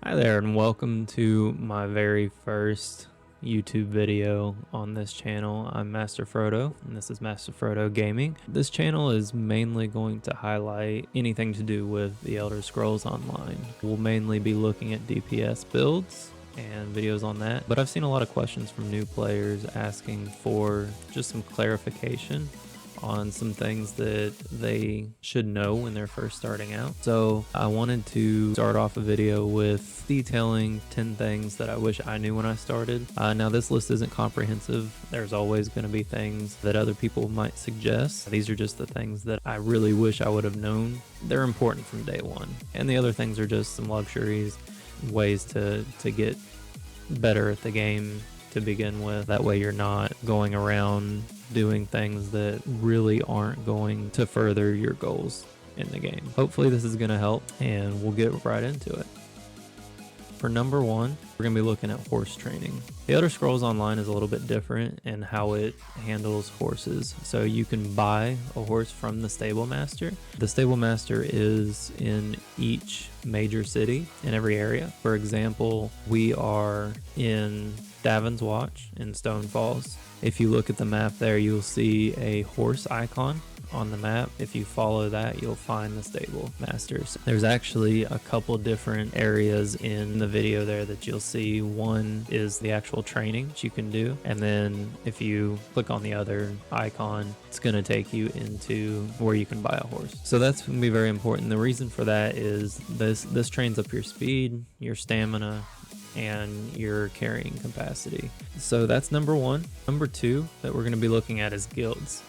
Hi there, and welcome to my very first YouTube video on this channel. I'm Master Frodo, and this is Master Frodo Gaming. This channel is mainly going to highlight anything to do with the Elder Scrolls Online. We'll mainly be looking at DPS builds and videos on that, but I've seen a lot of questions from new players asking for just some clarification on some things that they should know when they're first starting out. So I wanted to start off a video with detailing 10 things that I wish I knew when I started. Now this list isn't comprehensive. There's always going to be things that other people might suggest. These are just the things that I really wish I would have known. They're important from day one. And the other things are just some luxuries, ways to get better at the game to begin with. That way you're not going around doing things that really aren't going to further your goals in the game. Hopefully this is going to help, and we'll get right into it. For number one, we're going to be looking at horse training. The Elder Scrolls Online is a little bit different in how it handles horses. So you can buy a horse from the stable master. The stable master is in each major city in every area. For example, we are in Davon's Watch in Stone Falls. If you look at the map there, you'll see a horse icon on the map. If you follow that, you'll find the stable masters. There's actually a couple different areas in the video there that you'll see. One is the actual training that you can do, and then if you click on the other icon, it's going to take you into where you can buy a horse. So that's going to be very important. The reason for that is this trains up your speed, your stamina, and your carrying capacity. So that's number one. Number two that we're going to be looking at is guilds.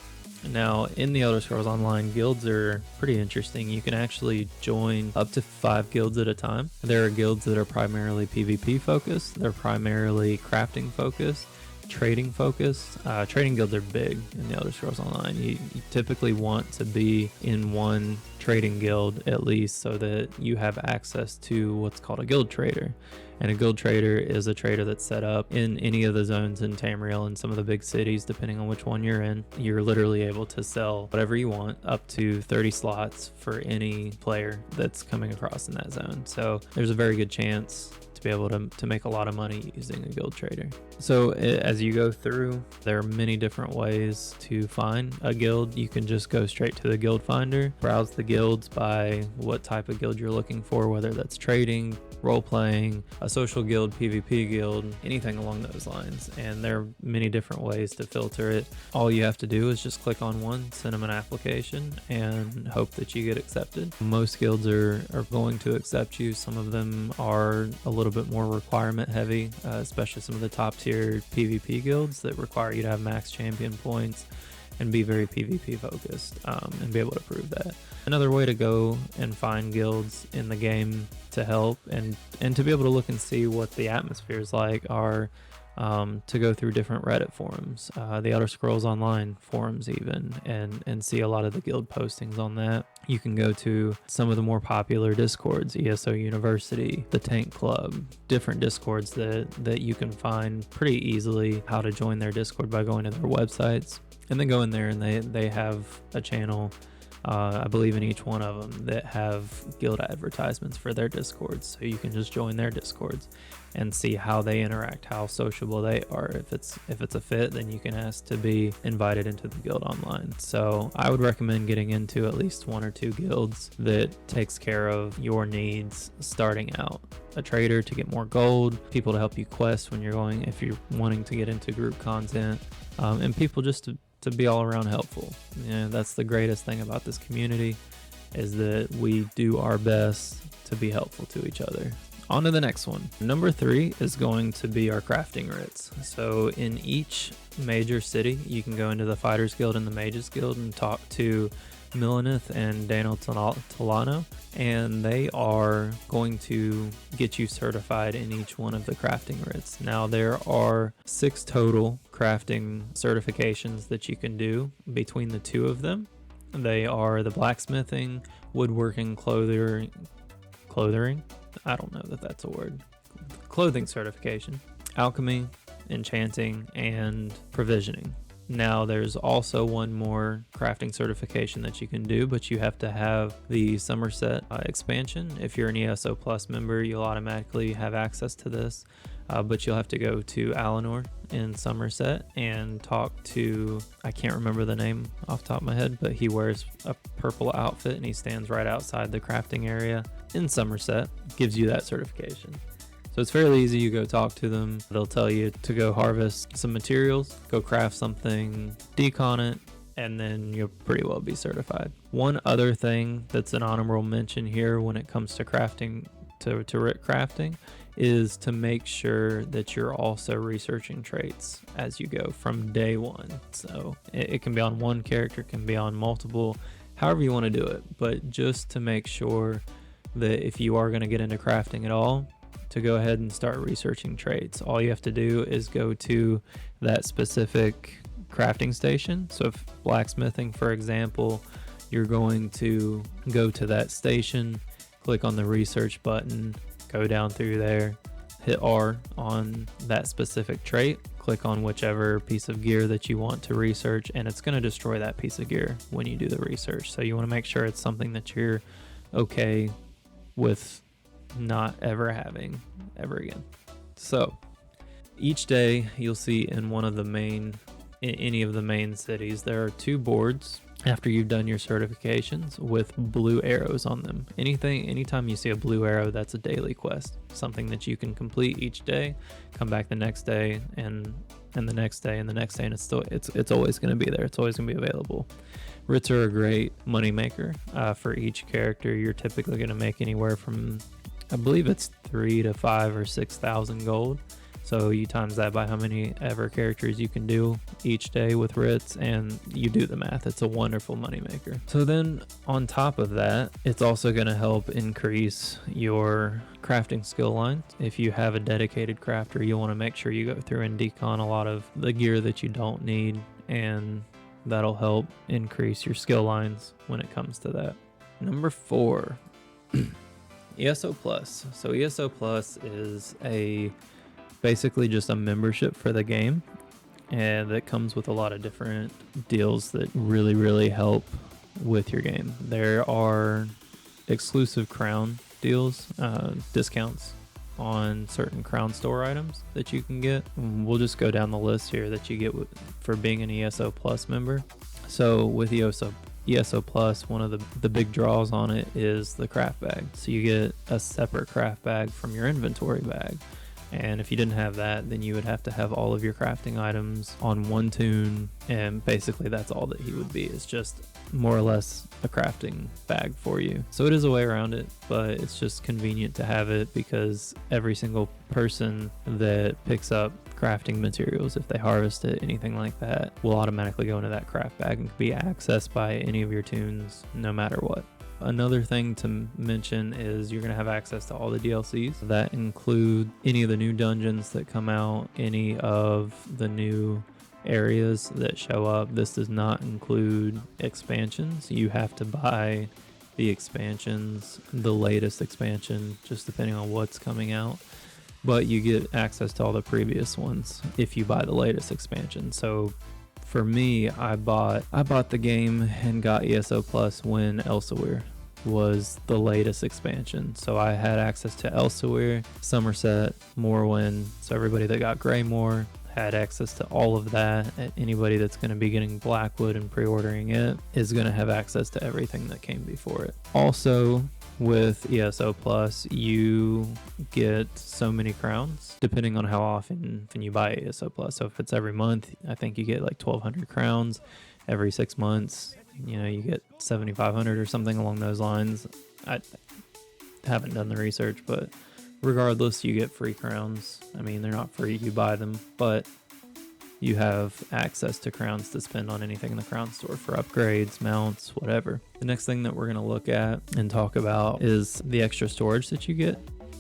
Now, in the Elder Scrolls Online, guilds are pretty interesting. You can actually join up to 5 guilds at a time. There are guilds that are primarily PvP focused. They're primarily crafting focused, trading focused. Trading guilds are big in the Elder Scrolls Online. You typically want to be in one trading guild at least, so that you have access to what's called a guild trader. And a guild trader is a trader that's set up in any of the zones in Tamriel and some of the big cities, depending on which one you're in. You're literally able to sell whatever you want, up to 30 slots for any player that's coming across in that zone. So there's a very good chance to be able to make a lot of money using a guild trader. So as you go through, there are many different ways to find a guild. You can just go straight to the guild finder, browse the guilds by what type of guild you're looking for, whether that's trading, role-playing, a social guild, PvP guild, anything along those lines. And there are many different ways to filter it. All you have to do is just click on one, send them an application, and hope that you get accepted. Most guilds are going to accept you. Some of them are a little bit more requirement heavy, especially some of the top tier PvP guilds that require you to have max champion points and be very PvP focused, and be able to prove that. Another way to go and find guilds in the game to help and to be able to look and see what the atmosphere is like are to go through different Reddit forums, the Elder Scrolls Online forums even, and see a lot of the guild postings on that. You can go to some of the more popular Discords, ESO University, the Tank Club, different Discords that you can find pretty easily how to join their Discord by going to their websites. And then go in there and they have a channel, I believe in each one of them, that have guild advertisements for their Discords. So you can just join their Discords and see how they interact, how sociable they are. If it's a fit, then you can ask to be invited into the guild online. So I would recommend getting into at least 1 or 2 guilds that takes care of your needs starting out. A trader to get more gold, people to help you quest when you're going, if you're wanting to get into group content, and people just to be all around helpful. That's the greatest thing about this community, is that we do our best to be helpful to each other. On to the next one. Number 3 is going to be our crafting writs. So in each major city, you can go into the Fighters Guild and the Mages Guild and talk to Milanith and Daniel Tolano, and they are going to get you certified in each one of the crafting writs. Now there are 6 total crafting certifications that you can do between the 2 of them. They are the blacksmithing, woodworking, clothing, I don't know that that's a word, clothing certification, alchemy, enchanting, and provisioning. Now there's also one more crafting certification that you can do, but you have to have the Somerset expansion. If you're an ESO Plus member, you'll automatically have access to this, but you'll have to go to Alinor in Somerset and talk to, I can't remember the name off the top of my head, but he wears a purple outfit and he stands right outside the crafting area in Somerset, gives you that certification. So it's fairly easy. You go talk to them. They'll tell you to go harvest some materials, go craft something, decon it, and then you'll pretty well be certified. One other thing that's an honorable mention here when it comes to crafting, to RIT crafting, is to make sure that you're also researching traits as you go from day one. So it can be on one character, it can be on multiple, however you want to do it. But just to make sure that if you are going to get into crafting at all, to go ahead and start researching traits. All you have to do is go to that specific crafting station. So if blacksmithing, for example, you're going to go to that station, click on the research button, go down through there, hit R on that specific trait, click on whichever piece of gear that you want to research, and it's going to destroy that piece of gear when you do the research. So you want to make sure it's something that you're okay with not ever having ever again. So each day you'll see in any of the main cities, there are 2 boards after you've done your certifications with blue arrows on them. Anytime you see a blue arrow, that's a daily quest, something that you can complete each day, come back the next day and the next day and the next day, and it's always going to be there. It's always going to be available. Writs are a great money maker for each character. You're typically going to make anywhere from, I believe it's 3,000 to 5,000 or 6,000 gold. So you times that by how many ever characters you can do each day with writs, and you do the math. It's a wonderful moneymaker. So then on top of that, it's also going to help increase your crafting skill line. If you have a dedicated crafter, you'll want to make sure you go through and decon a lot of the gear that you don't need, and that'll help increase your skill lines when it comes to that. Number 4, ESO Plus. So ESO Plus is basically just a membership for the game, and that comes with a lot of different deals that really help with your game. There are exclusive crown deals, discounts on certain crown store items that you can get. We'll just go down the list here that you get for being an ESO Plus member. So with ESO Plus, one of the big draws on it is the craft bag. So you get a separate craft bag from your inventory bag. And if you didn't have that, then you would have to have all of your crafting items on one toon, and basically that's all that he would be. It's just more or less a crafting bag for you. So it is a way around it, but it's just convenient to have it because every single person that picks up crafting materials, if they harvest it, anything like that, will automatically go into that craft bag and can be accessed by any of your toons no matter what. Another thing to mention is you're going to have access to all the DLCs. That include any of the new dungeons that come out, any of the new areas that show up. This does not include expansions. You have to buy the expansions, the latest expansion, just depending on what's coming out. But you get access to all the previous ones if you buy the latest expansion. So for me, I bought the game and got ESO Plus when Elsewhere was the latest expansion. So I had access to Elsewhere, Somerset, Morrowind. So everybody that got Greymoor had access to all of that. Anybody that's going to be getting Blackwood and pre-ordering it is going to have access to everything that came before it. Also, with ESO Plus, you get so many crowns depending on how often you buy ESO Plus. So if it's every month, I think you get like 1,200 crowns. Every 6 months, you get 7,500 or something along those lines. I haven't done the research, but regardless, you get free crowns. I mean, they're not free, you buy them, but you have access to crowns to spend on anything in the crown store for upgrades, mounts, whatever. The next thing that we're going to look at and talk about is the extra storage that you get.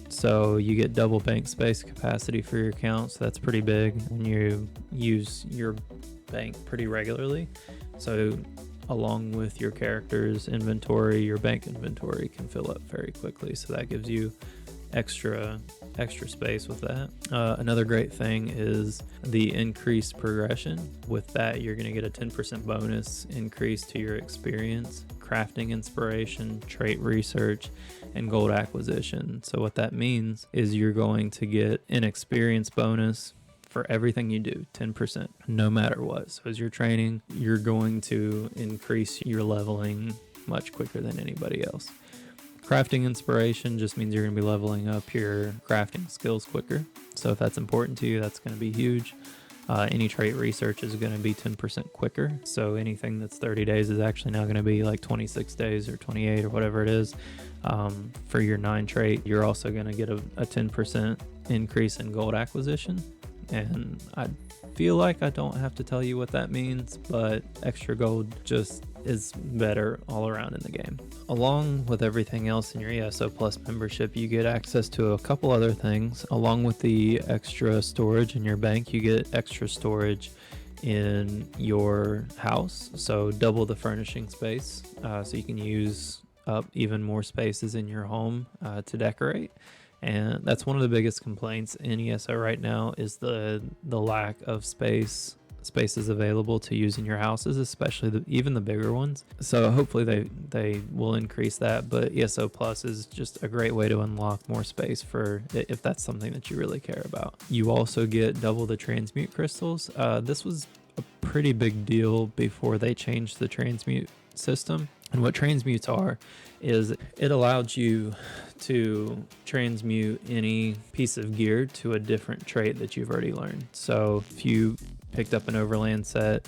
So you get double bank space capacity for your account. So that's pretty big when you use your bank pretty regularly. So along with your character's inventory, your bank inventory can fill up very quickly. So that gives you extra extra space with that. Another great thing is the increased progression. With that, you're going to get a 10% bonus increase to your experience, crafting inspiration, trait research, and gold acquisition. So what that means is you're going to get an experience bonus for everything you do, 10%, no matter what. So as you're training, you're going to increase your leveling much quicker than anybody else. Crafting inspiration just means you're going to be leveling up your crafting skills quicker. So if that's important to you, that's going to be huge. Any trait research is going to be 10% quicker. So anything that's 30 days is actually now going to be like 26 days or 28 or whatever it is. For your 9 trait, you're also going to get a 10% increase in gold acquisition. And I feel like I don't have to tell you what that means, but extra gold just is better all around in the game. Along with everything else in your ESO Plus membership, you get access to a couple other things. Along with the extra storage in your bank, you get extra storage in your house, so double the furnishing space, so you can use up even more spaces in your home to decorate. And that's one of the biggest complaints in ESO right now is the lack of spaces available to use in your houses, especially even the bigger ones. So hopefully they will increase that, but ESO Plus is just a great way to unlock more space for if that's something that you really care about. You also get double the transmute crystals. This was a pretty big deal before they changed the transmute system. And what transmutes are is it allowed you to transmute any piece of gear to a different trait that you've already learned. So if you picked up an overland set,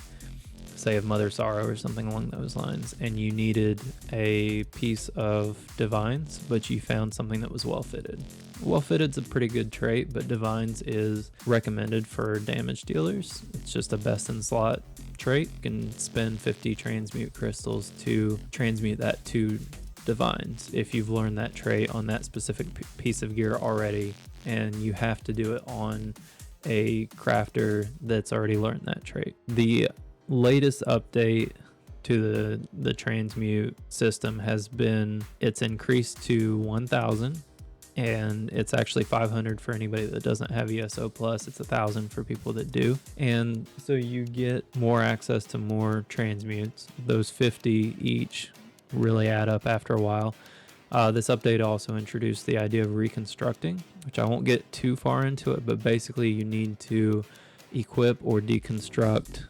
say of Mother Sorrow or something along those lines, and you needed a piece of Divines, but you found something that was well fitted. Well fitted's a pretty good trait, but Divines is recommended for damage dealers. It's just a best in slot trait. You can spend 50 transmute crystals to transmute that to Divines if you've learned that trait on that specific piece of gear already, and you have to do it on a crafter that's already learned that trait. The latest update to the transmute system has been, it's increased to 1,000, and it's actually 500 for anybody that doesn't have ESO Plus. It's 1,000 for people that do. And so you get more access to more transmutes. Those 50 each really add up after a while. This update also introduced the idea of reconstructing, which I won't get too far into it, but basically you need to equip or deconstruct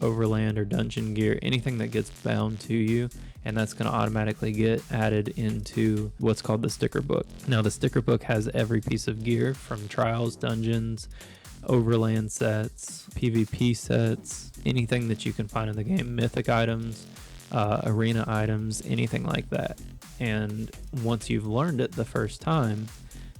overland or dungeon gear, anything that gets bound to you, and that's going to automatically get added into what's called the sticker book. Now the sticker book has every piece of gear from trials, dungeons, overland sets, PvP sets, anything that you can find in the game, mythic items, arena items, anything like that. And once you've learned it the first time,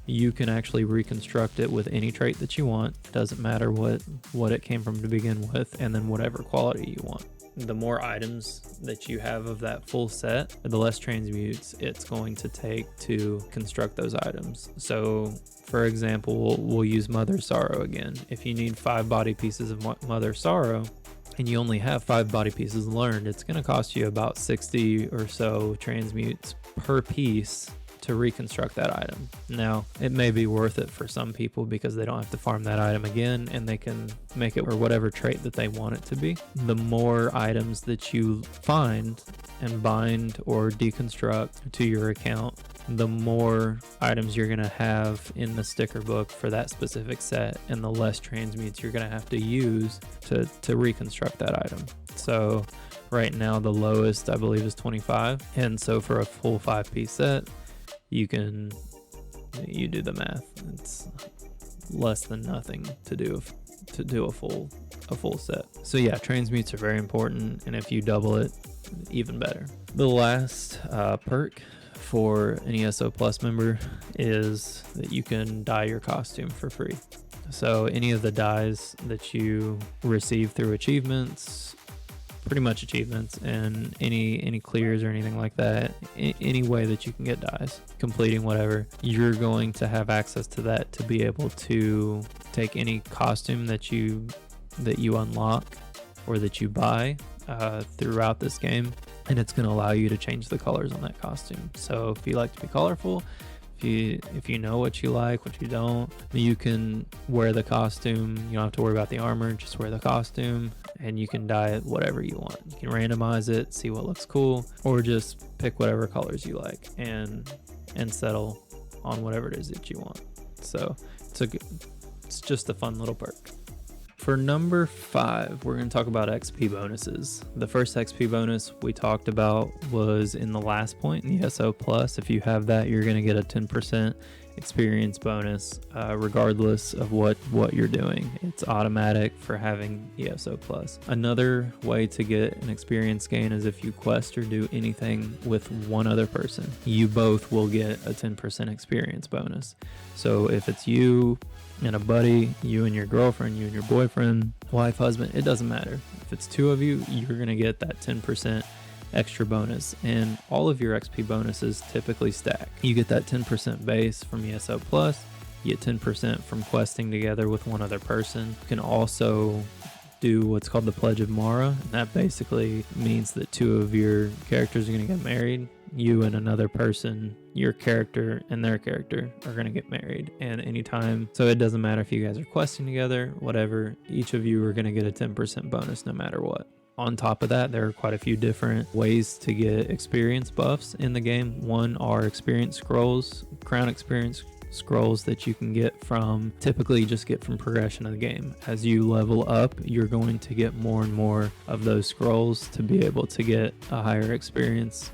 you can actually reconstruct it with any trait that you want. It doesn't matter what it came from to begin with, and then whatever quality you want. The more items that you have of that full set, the less transmutes it's going to take to construct those items. So for example, we'll use Mother Sorrow again. If you need 5 body pieces of Mother Sorrow, and you only have 5 body pieces learned, it's going to cost you about 60 or so transmutes per piece to reconstruct that item. Now, it may be worth it for some people because they don't have to farm that item again, and they can make it or whatever trait that they want it to be. The more items that you find and bind or deconstruct to your account, the more items you're going to have in the sticker book for that specific set, and the less transmutes you're going to have to use to reconstruct that item. So right now the lowest I believe is 25, and so for a full 5-piece set, you do the math. It's less than nothing to do a full set. So yeah, transmutes are very important, and if you double it, even better. The last perk for an ESO Plus member is that you can dye your costume for free. So any of the dyes that you receive through achievements, pretty much achievements, and any clears or anything like that, any way that you can get dyes, completing whatever, you're going to have access to that to be able to take any costume that you unlock or that you buy throughout this game, and it's going to allow you to change the colors on that costume. So if you like to be colorful, if if you know what you like, what you don't. You can wear the costume. You don't have to worry about the armor. Just wear the costume, and you can dye it whatever you want. You can randomize it, see what looks cool, or just pick whatever colors you like and settle on whatever it is that you want. So it's just a fun little perk. For number 5, we're going to talk about XP bonuses. The first XP bonus we talked about was in the last point, in the ESO Plus. If you have that, you're going to get a 10% experience bonus regardless of what you're doing. It's automatic for having ESO Plus. Another way to get an experience gain is if you quest or do anything with one other person. You both will get a 10% experience bonus. So if it's you and a buddy, you and your girlfriend, you and your boyfriend, wife, husband, it doesn't matter. If it's 2 of you, you're going to get that 10% extra bonus, and all of your XP bonuses typically stack. You get that 10% base from ESO Plus, you get 10% from questing together with one other person. You can also do what's called the Pledge of Mara, and that basically means that 2 of your characters are going to get married. You and another person, your character and their character, are going to get married. And anytime, so it doesn't matter if you guys are questing together, whatever, each of you are going to get a 10% bonus no matter what. On top of that, there are quite a few different ways to get experience buffs in the game. One are experience scrolls, crown experience scrolls that you can get from, typically you just get from progression of the game. As you level up, you're going to get more and more of those scrolls to be able to get a higher experience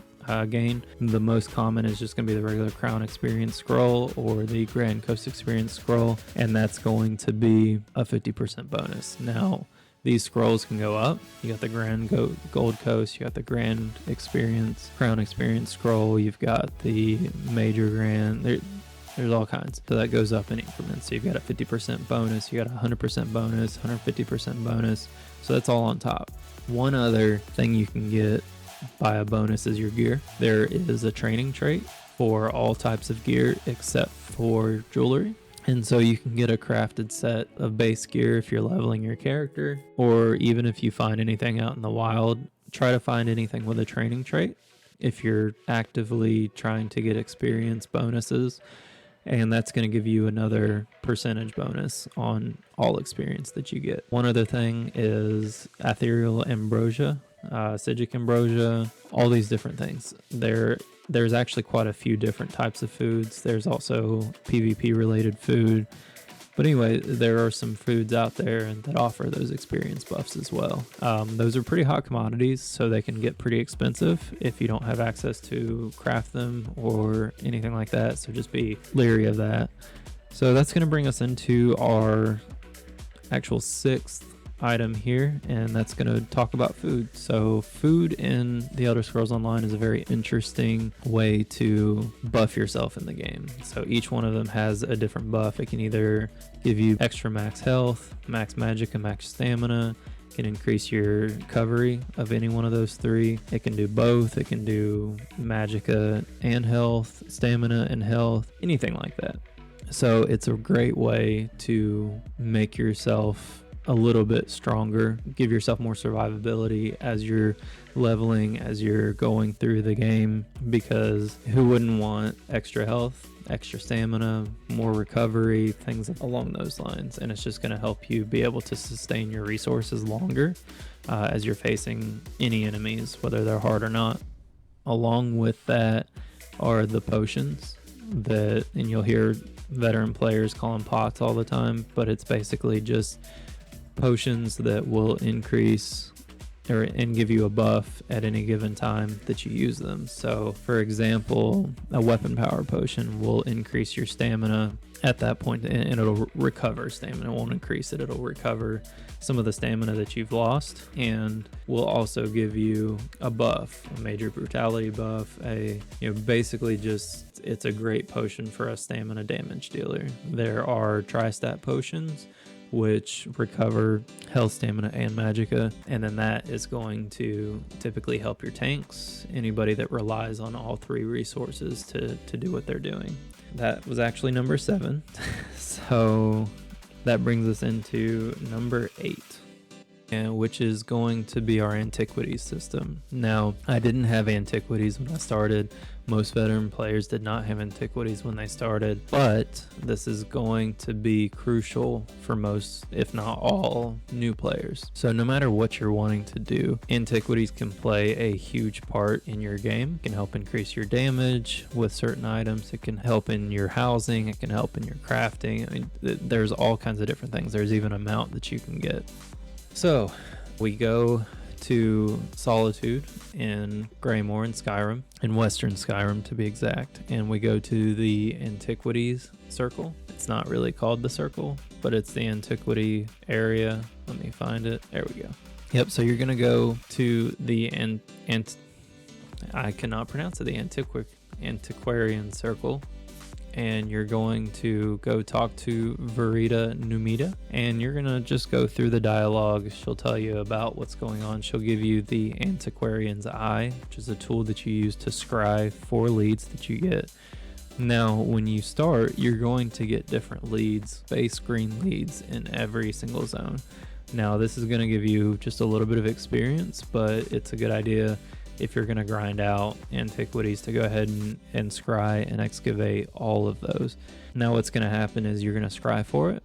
gain. The most common is just going to be the regular crown experience scroll or the Grand Coast experience scroll, and that's going to be a 50% bonus. Now, these scrolls can go up. You got the Grand Gold Coast, you got the Grand Experience, Crown Experience scroll, you've got the Major Grand, there's all kinds. So that goes up in increments. So you've got a 50% bonus, you got a 100% bonus, 150% bonus. So that's all on top. One other thing you can get by a bonus is your gear. There is a training trait for all types of gear except for jewelry. And so you can get a crafted set of base gear if you're leveling your character, or even if you find anything out in the wild, try to find anything with a training trait if you're actively trying to get experience bonuses. And that's going to give you another percentage bonus on all experience that you get. One other thing is ethereal ambrosia, Psijic ambrosia, all these different things. There's actually quite a few different types of foods. There's also PvP related food. But anyway, there are some foods out there that offer those experience buffs as well. Those are pretty hot commodities, so they can get pretty expensive if you don't have access to craft them or anything like that. So just be leery of that. So that's going to bring us into our actual 6th item here, and that's going to talk about food. So food in The Elder Scrolls Online is a very interesting way to buff yourself in the game. So each one of them has a different buff. It can either give you extra max health, max magicka, max stamina. It can increase your recovery of any one of those 3. It can do both. It can do magicka and health, stamina and health, anything like that. So it's a great way to make yourself a little bit stronger, give yourself more survivability as you're leveling, as you're going through the game, because who wouldn't want extra health, extra stamina, more recovery, things along those lines. And it's just going to help you be able to sustain your resources longer as you're facing any enemies, whether they're hard or not. Along with that are the potions and you'll hear veteran players call them pots all the time, but it's basically just potions that will increase and give you a buff at any given time that you use them. So for example, a weapon power potion will increase your stamina at that point, and it'll recover stamina. It won't increase it, it'll recover some of the stamina that you've lost, and will also give you a buff, a major brutality buff, basically just, it's a great potion for a stamina damage dealer. There are tri-stat potions which recover health, stamina, and magicka, and then that is going to typically help your tanks, anybody that relies on all 3 resources to do what they're doing. That was actually number 7. So that brings us into number 8. and which is going to be our antiquities system. Now, I didn't have antiquities when I started. Most veteran players did not have antiquities when they started, but this is going to be crucial for most, if not all, new players. So no matter what you're wanting to do, antiquities can play a huge part in your game. It can help increase your damage with certain items. It can help in your housing. It can help in your crafting. I mean, there's all kinds of different things. There's even a mount that you can get. So we go to Solitude in Greymoor in Skyrim, in Western Skyrim to be exact, and we go to the Antiquities Circle. It's not really called the Circle, but it's the Antiquity area. Let me find it. There we go. Yep, so you're gonna go to the I cannot pronounce it, the Antiquarian Circle, and you're going to go talk to Verita Numida, and you're gonna just go through the dialogue. She'll tell you about what's going on. She'll give you the Antiquarian's Eye, which is a tool that you use to scry 4 leads that you get. Now, when you start, you're going to get different leads, base green leads in every single zone. Now, this is gonna give you just a little bit of experience, but it's a good idea if you're going to grind out antiquities to go ahead and scry and excavate all of those. Now what's going to happen is you're going to scry for it.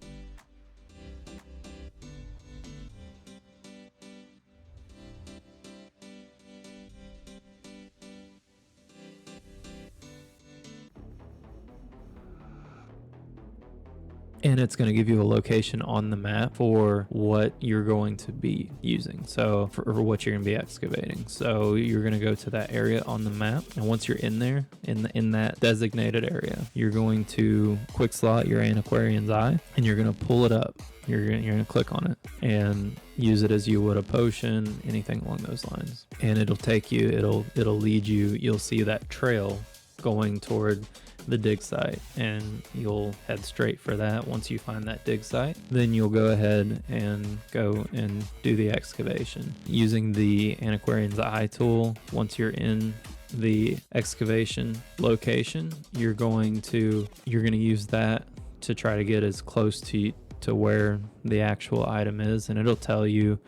And it's going to give you a location on the map for what you're going to be using. So for what you're going to be excavating. So you're going to go to that area on the map. And once you're in there, in that designated area, you're going to quick slot your Antiquarian's Eye and you're going to pull it up. You're going to click on it and use it as you would a potion, anything along those lines. And it'll take you, it'll lead you, you'll see that trail going toward the dig site, and you'll head straight for that. Once you find that dig site, then you'll go ahead and go and do the excavation using the Antiquarian's Eye tool. Once you're in the excavation location, you're going to use that to try to get as close to where the actual item is, and it'll tell you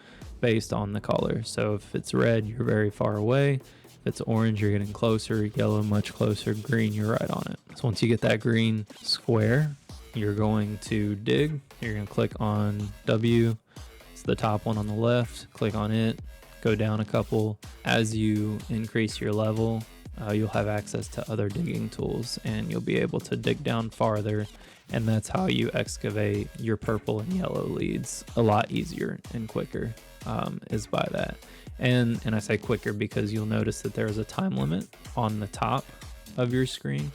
based on the color. So if it's red, you're very far away. If it's orange, you're getting closer. Yellow, much closer. Green, you're right on it. So once you get that green square, you're going to dig. You're going to click on W. It's the top one on the left. Click on it. Go down a couple. As you increase your level, you'll have access to other digging tools, and you'll be able to dig down farther. And that's how you excavate your purple and yellow leads a lot easier and quicker, is by that. And I say quicker because you'll notice that there's a time limit on the top of your screen,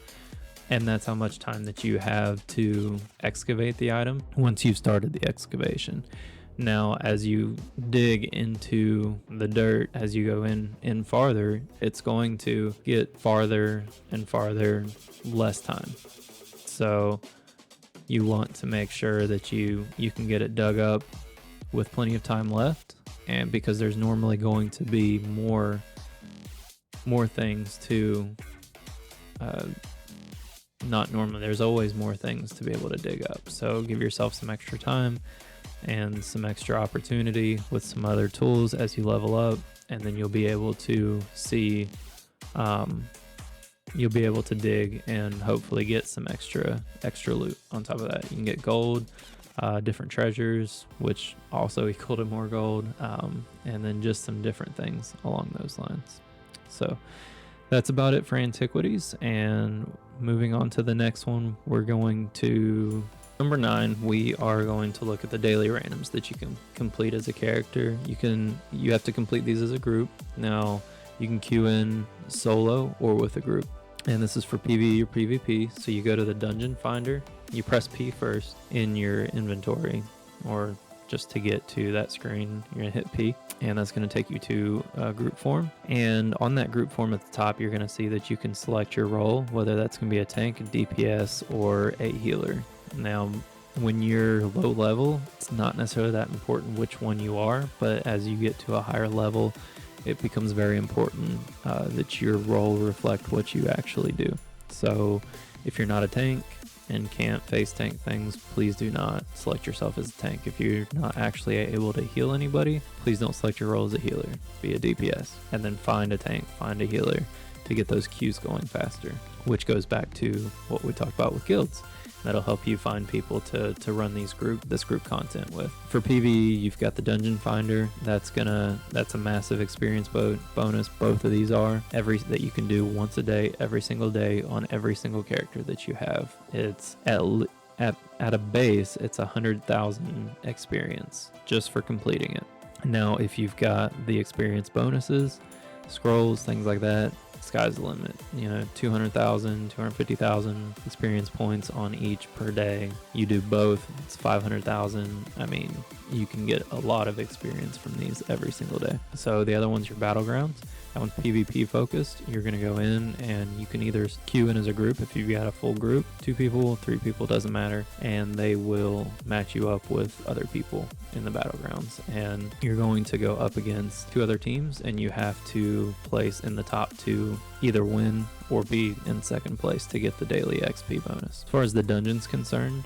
and that's how much time that you have to excavate the item once you've started the excavation. Now, as you dig into the dirt, as you go in farther, it's going to get farther and farther, less time. So you want to make sure that you can get it dug up with plenty of time left. And because there's normally going to be more things to, not normally, there's always more things to be able to dig up. So give yourself some extra time and some extra opportunity with some other tools as you level up, and then you'll be able to see, you'll be able to dig and hopefully get some extra loot on top of that. You can get gold, different treasures, which also equal to more gold, and then just some different things along those lines. So that's about it for antiquities, and moving on to the next one, we're going to number 9. We are going to look at the daily randoms that you can complete as a character. You have to complete these as a group. Now you can queue in solo or with a group, and this is for PvE or PvP. So you go to the dungeon finder, you press P first in your inventory, or just to get to that screen, you're gonna hit P, and that's gonna take you to a group form. And on that group form at the top, you're gonna see that you can select your role, whether that's gonna be a tank, a DPS, or a healer. Now, when you're low level, it's not necessarily that important which one you are, but as you get to a higher level, it becomes very important that your role reflect what you actually do. So if you're not a tank and can't face tank things, please do not select yourself as a tank. If you're not actually able to heal anybody, please don't select your role as a healer. Be a DPS, and then find a tank, find a healer to get those queues going faster, which goes back to what we talked about with guilds. That'll help you find people to run this group content with. For PvE, you've got the Dungeon Finder. That's a massive experience bonus. Both of these are that you can do once a day, every single day on every single character that you have. It's at a base, it's 100,000 experience just for completing it. Now, if you've got the experience bonuses, scrolls, things like that, sky's the limit. 200,000, 250,000 experience points on each per day. You do both, it's 500,000. I mean, you can get a lot of experience from these every single day. So the other one's your battlegrounds. That one's PvP focused. You're going to go in and you can either queue in as a group if you've got a full group, 2 people, 3 people, doesn't matter, and they will match you up with other people in the battlegrounds. And you're going to go up against 2 other teams, and you have to place in the top 2, either win or be in second place to get the daily XP bonus. As far as the dungeon's concerned,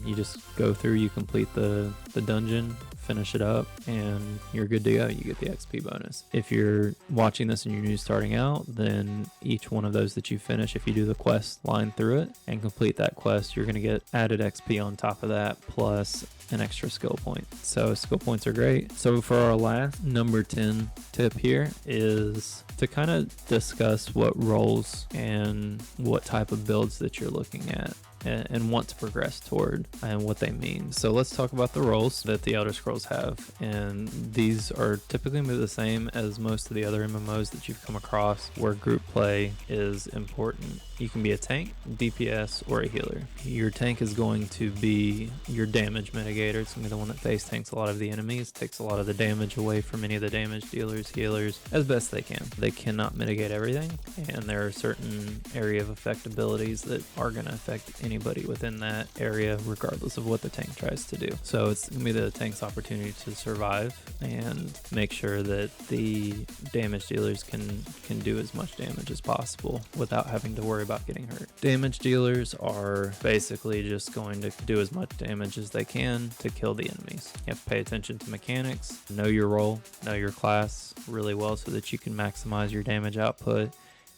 you just go through, you complete the dungeon, finish it up, and you're good to go. You get the XP bonus. If you're watching this and you're new starting out, then each one of those that you finish, if you do the quest line through it and complete that quest, you're going to get added XP on top of that, plus an extra skill point. So skill points are great. So for our last number 10 tip here is to kind of discuss what roles and what type of builds that you're looking at and want to progress toward and what they mean. So let's talk about the roles that the Elder Scrolls have, and these are typically the same as most of the other MMOs that you've come across where group play is important. You can be a tank, DPS, or a healer. Your tank is going to be your damage mitigator. It's going to be the one that face tanks a lot of the enemies, takes a lot of the damage away from any of the damage dealers, healers, as best they can. They cannot mitigate everything, and there are certain area of effect abilities that are going to affect anybody within that area, regardless of what the tank tries to do. So it's going to be the tank's opportunity to survive and make sure that the damage dealers can do as much damage as possible without having to worry about getting hurt. Damage dealers are basically just going to do as much damage as they can to kill the enemies. You have to pay attention to mechanics, know your role, know your class really well so that you can maximize your damage output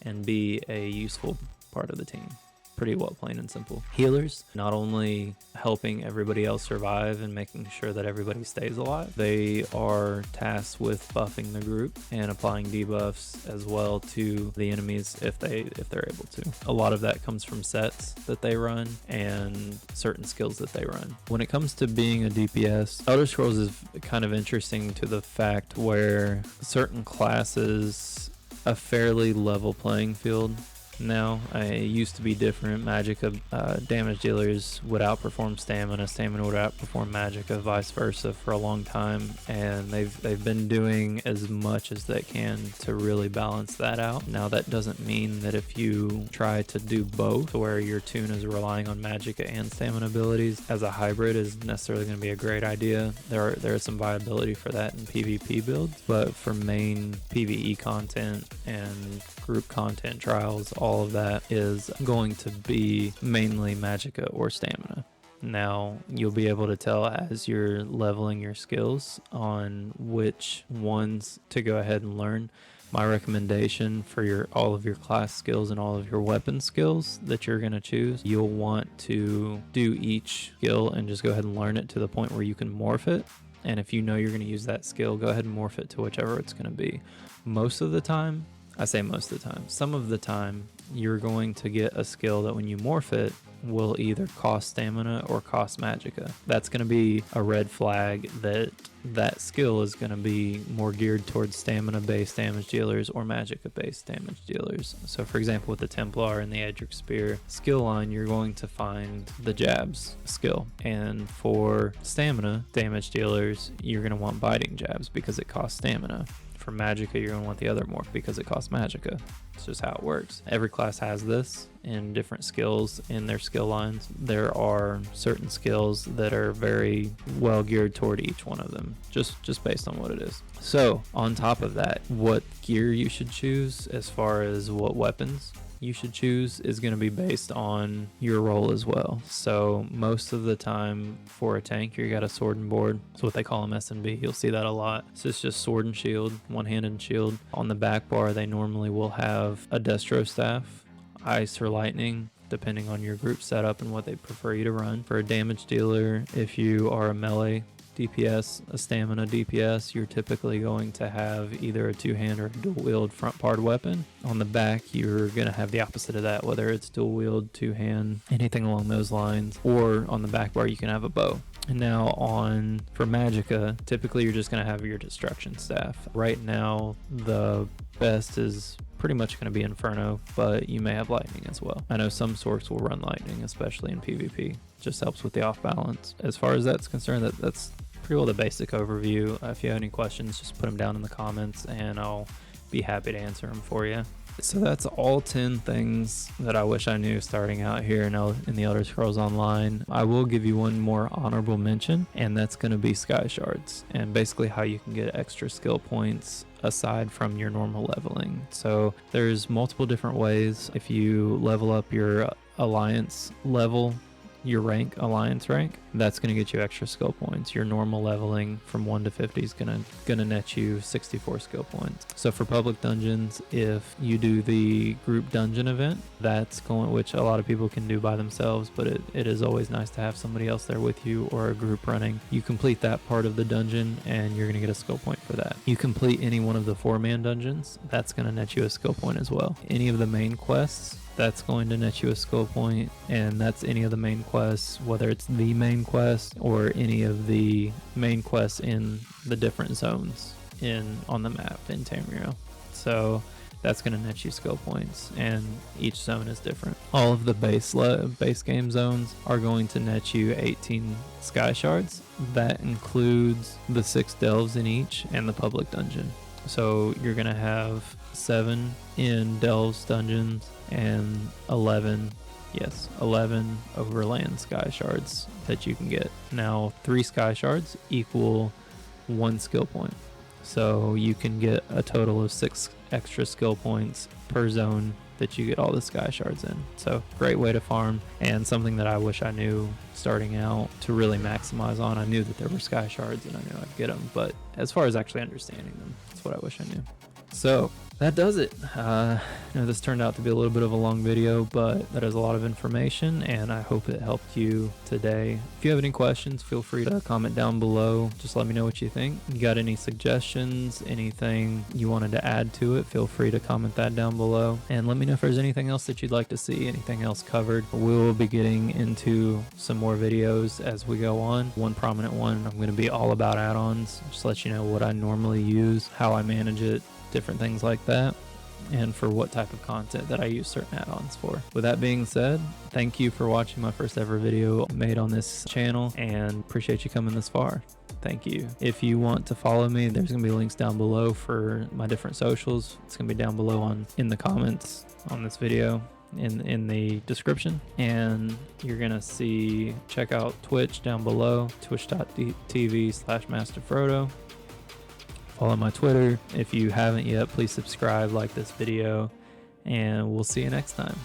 and be a useful part of the team. Pretty well, plain and simple. Healers, not only helping everybody else survive and making sure that everybody stays alive, they are tasked with buffing the group and applying debuffs as well to the enemies if they're able to. A lot of that comes from sets that they run and certain skills that they run. When it comes to being a DPS, Elder Scrolls is kind of interesting to the fact where certain classes a fairly level playing field. Now, it used to be different. Magicka damage dealers would outperform stamina would outperform Magicka, vice versa for a long time, and they've been doing as much as they can to really balance that out. Now, that doesn't mean that if you try to do both, where your tune is relying on Magicka and stamina abilities as a hybrid, is necessarily going to be a great idea. There is some viability for that in PvP builds, but for main PvE content and group content trials, all of that is going to be mainly Magicka or stamina. Now, you'll be able to tell as you're leveling your skills on which ones to go ahead and learn. My recommendation for all of your class skills and all of your weapon skills that you're going to choose, you'll want to do each skill and just go ahead and learn it to the point where you can morph it. And if you know you're going to use that skill, go ahead and morph it to whichever it's going to be. Most of the time, I say most of the time, some of the time, you're going to get a skill that when you morph it will either cost stamina or cost Magicka. That's going to be a red flag that skill is going to be more geared towards stamina-based damage dealers or Magicka-based damage dealers. So for example, with the Templar and the Edric Spear skill line, you're going to find the jabs skill. And for stamina damage dealers, you're going to want biting jabs because it costs stamina. For Magicka, you're going to want the other morph because it costs Magicka. It's just how it works. Every class has this in different skills in their skill lines. There are certain skills that are very well geared toward each one of them, just based on what it is. So on top of that, what gear you should choose as far as what weapons, you should choose is going to be based on your role as well. So most of the time for a tank, you got a sword and board. It's what they call them S&B. You'll see that a lot. So it's just sword and shield, one-handed shield. On the back bar, they normally will have a destro staff, ice or lightning, depending on your group setup and what they prefer you to run. For a damage dealer, if you are a melee DPS, a stamina DPS, you're typically going to have either a two-hand or a dual-wield front-part weapon. On the back, you're going to have the opposite of that, whether it's dual-wield, two-hand, anything along those lines. Or on the back bar, you can have a bow. And now for Magicka, typically you're just going to have your destruction staff. Right now, the best is pretty much going to be Inferno, but you may have lightning as well. I know some sorts will run lightning, especially in PvP. Just helps with the off balance. As far as that's concerned, that's pretty well the basic overview. If you have any questions, just put them down in the comments and I'll be happy to answer them for you. So that's all 10 things that I wish I knew starting out here in the Elder Scrolls Online. I will give you one more honorable mention, and that's going to be Sky Shards, and basically how you can get extra skill points aside from your normal leveling. So there's multiple different ways. If you level up your alliance level, your alliance rank, that's going to get you extra skill points. Your normal leveling from 1 to 50 is gonna net you 64 skill points. So for public dungeons, if you do the group dungeon event, which a lot of people can do by themselves, but it is always nice to have somebody else there with you or a group running. You complete that part of the dungeon and you're going to get a skill point for that. You complete any one of the 4-man dungeons, that's going to net you a skill point as well. Any of the main quests, that's going to net you a skill point, and that's any of the main quests, whether it's the main quest or any of the main quests in the different zones on the map in Tamriel. So that's going to net you skill points, and each zone is different. All of the base game zones are going to net you 18 Sky Shards. That includes the 6 delves in each and the public dungeon. So you're going to have 7 in delves dungeons and 11 overland Sky Shards that you can get. Now 3 Sky Shards equal 1 skill point, so you can get a total of 6 extra skill points per zone that you get all the Sky Shards in. So great way to farm, and something that I wish I knew starting out to really maximize on. I knew that there were Sky Shards and I knew I'd get them, but as far as actually understanding them, that's what I wish I knew. So that does it. This turned out to be a little bit of a long video, but that is a lot of information, and I hope it helped you today. If you have any questions, feel free to comment down below. Just let me know what you think. You got any suggestions, anything you wanted to add to it, feel free to comment that down below, and let me know if there's anything else that you'd like to see, anything else covered. We will be getting into some more videos as we go on. One prominent one, I'm going to be all about add-ons, just let you know what I normally use, how I manage it, different things like that, and for what type of content that I use certain add-ons for. With that being said, thank you for watching my first ever video made on this channel, and appreciate you coming this far. Thank you. If you want to follow me, there's gonna be links down below for my different socials. It's gonna be down below in the comments on this video, in the description, and you're gonna check out Twitch down below, twitch.tv/MasterFrodo. Follow my Twitter. If you haven't yet, please subscribe, like this video, and we'll see you next time.